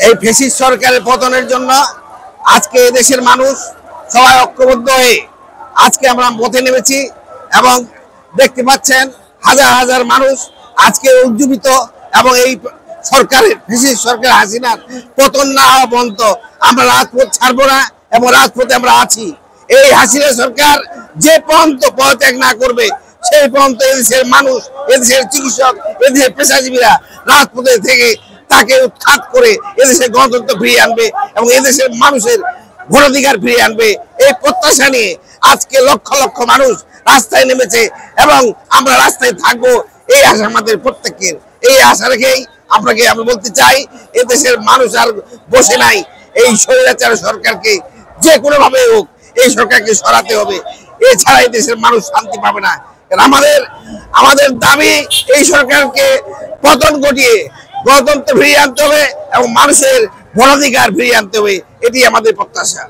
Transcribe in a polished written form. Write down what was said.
এই ফ্যাসিস্ট সরকারের পতনের জন্য আজকে দেশের মানুষ সবাই ঐক্যবদ্ধ হয়ে আজকে আমরা পথে নেমেছি এবং দেখতে পাচ্ছেন হাজার হাজার মানুষ আজকে উজ্জীবিত এবং এই সরকারের ফ্যাসিস্ট সরকার হাসিনার পতন না হওয়া পর্যন্ত আমরা রাজপথ ছাড়বো না এবং রাজপথে আমরা আছি। এই হাসিনা সরকার যে পর্যন্ত পদত্যাগ না করবে সেই পর্যন্ত এদেশের মানুষ, এদেশের চিকিৎসক, এদেশের পেশাজীবীরা রাজপথে থেকে তাকে উৎখাত করে এদেশের গণতন্ত্র ফিরিয়ে আনবে এবং এদেশের মানুষের ভোটাধিকার ফিরিয়ে আনবে। এই প্রত্যাশা নিয়ে আজকে লক্ষ লক্ষ মানুষ রাস্তায় নেমেছে এবং আমরা রাস্তায় থাকবো, এই আশা আমাদের প্রত্যেকের। এই আশা রেখেই আপনাকে আমি বলতে চাই, এদেশের মানুষ আর বসে নাই। এই স্বৈরাচার সরকারকে যে কোনো ভাবে হোক এই সরকারকে সরাতে হবে, এছাড়া এই দেশের মানুষ শান্তি পাবে না। আমাদের দাবি এই সরকারকে পতন ঘটিয়ে গণতন্ত্র ফিরিয়ে আনতে হবে এবং মানুষের ভোটাধিকার ফিরিয়ে আনতে হবে, এটি আমাদের প্রত্যাশা।